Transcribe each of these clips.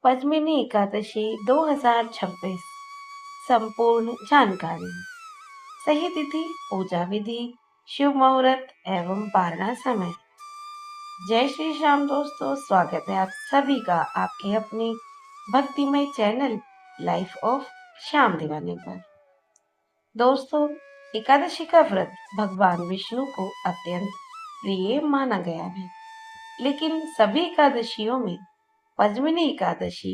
पद्मिनी एकादशी 2026 संपूर्ण जानकारी। सही तिथि, पूजा विधि, शुभ मुहूर्त एवं पारणा समय। जय श्री श्याम दोस्तों, स्वागत है आप सभी का आपके अपने भक्तिमय चैनल लाइफ ऑफ श्याम दीवाने पर। दोस्तों, एकादशी का व्रत भगवान विष्णु को अत्यंत प्रिय माना गया है, लेकिन सभी एकादशियों में पद्मिनी एकादशी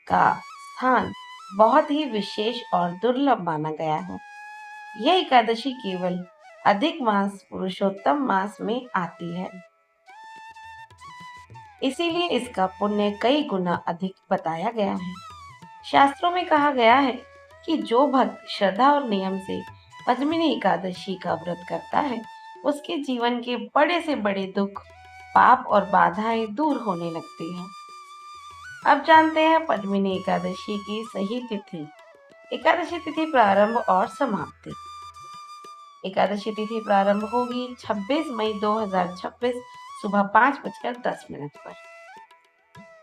का स्थान बहुत ही विशेष और दुर्लभ माना गया है। यह एकादशी केवल अधिक मास पुरुषोत्तम मास में आती है, इसीलिए इसका पुण्य कई गुना अधिक बताया गया है। शास्त्रों में कहा गया है कि जो भक्त श्रद्धा और नियम से पद्मिनी एकादशी का व्रत करता है, उसके जीवन के बड़े से बड़े दुख, पाप और बाधाएं दूर होने लगती हैं। अब जानते हैं पद्मिनी एकादशी की सही तिथि। एकादशी तिथि प्रारंभ और समाप्ति। एकादशी तिथि प्रारंभ होगी 26 मई 2026 सुबह 5:10 पर।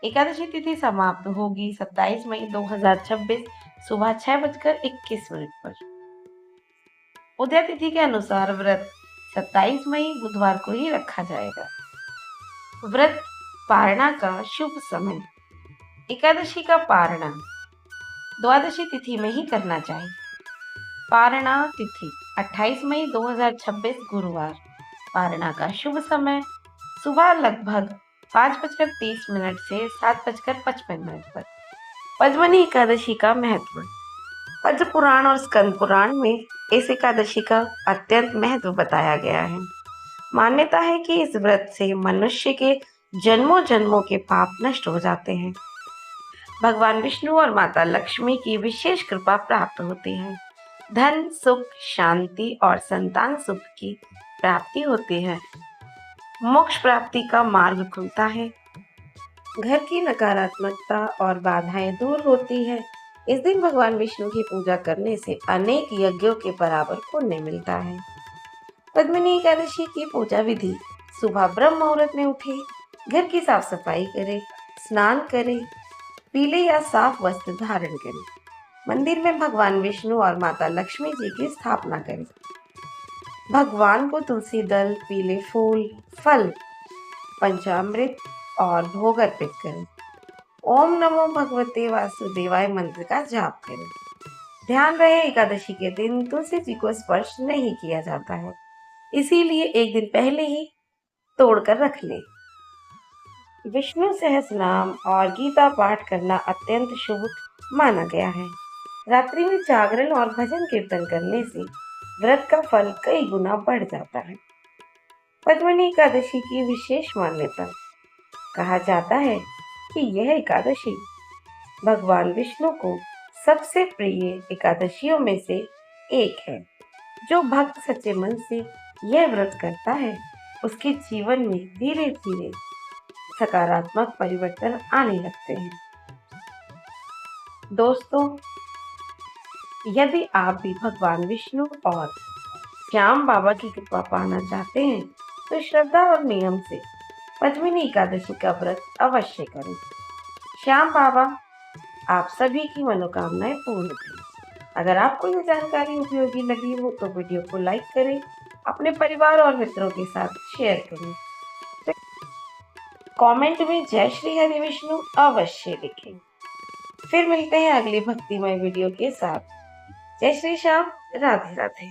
एकादशी तिथि समाप्त होगी 27 मई 2026 सुबह 6:21 पर। उदय तिथि के अनुसार व्रत 27 मई बुधवार को ही रखा जाएगा। व्रत पारणा का शुभ समय। एकादशी का पारणा द्वादशी तिथि में ही करना चाहिए। पारणा तिथि 28 मई 2026 गुरुवार। पारणा का शुभ समय सुबह लगभग 5:30 से 7:55 पर। पद्मिनी एकादशी का महत्व। पद्म पुराण और स्कंद पुराण में इस एकादशी का अत्यंत महत्व बताया गया है। मान्यता है कि इस व्रत से मनुष्य के जन्मों जन्मों के पाप नष्ट हो जाते हैं। भगवान विष्णु और माता लक्ष्मी की विशेष कृपा प्राप्त होती है। धन, सुख, शांति और संतान सुख की प्राप्ति होती है। मोक्ष प्राप्ति का मार्ग खुलता है। घर की नकारात्मकता और बाधाएं दूर होती है। इस दिन भगवान विष्णु की पूजा करने से अनेक यज्ञों के बराबर पुण्य मिलता है। पद्मिनी एकादशी की पूजा विधि। सुबह ब्रह्म मुहूर्त में उठे, घर की साफ सफाई करें, स्नान करें, पीले या साफ वस्त्र धारण करें। मंदिर में भगवान विष्णु और माता लक्ष्मी जी की स्थापना करें। भगवान को तुलसी दल, पीले फूल, फल, पंचामृत और भोग अर्पित करें। ओम नमो भगवते वासुदेवाय मंत्र का जाप करें। ध्यान रहे, एकादशी के दिन तुलसी जी को स्पर्श नहीं किया जाता है, इसीलिए एक दिन पहले ही तोड़कर रख लें। विष्णु सहस्रनाम और गीता पाठ करना अत्यंत शुभ माना गया है। रात्रि में जागरण और भजन कीर्तन करने से व्रत का फल कई गुना बढ़ जाता है। पद्मिनी एकादशी की विशेष मान्यता। कहा जाता है कि यह एकादशी भगवान विष्णु को सबसे प्रिय एकादशियों में से एक है। जो भक्त सच्चे मन से यह व्रत करता है, उसके जीवन में धीरे धीरे सकारात्मक परिवर्तन आने लगते हैं। दोस्तों, यदि आप भी भगवान विष्णु और श्याम बाबा की कृपा पाना चाहते हैं, तो श्रद्धा और नियम से पद्मिनी एकादशी का व्रत अवश्य करें। श्याम बाबा आप सभी की मनोकामनाएं पूर्ण करें। अगर आपको यह जानकारी उपयोगी लगी हो तो वीडियो को लाइक करें, अपने परिवार और मित्रों के साथ शेयर करें। कमेंट में जय श्री हरि विष्णु अवश्य लिखें। फिर मिलते हैं अगली भक्तिमय वीडियो के साथ। जय श्री श्याम, राधे राधे।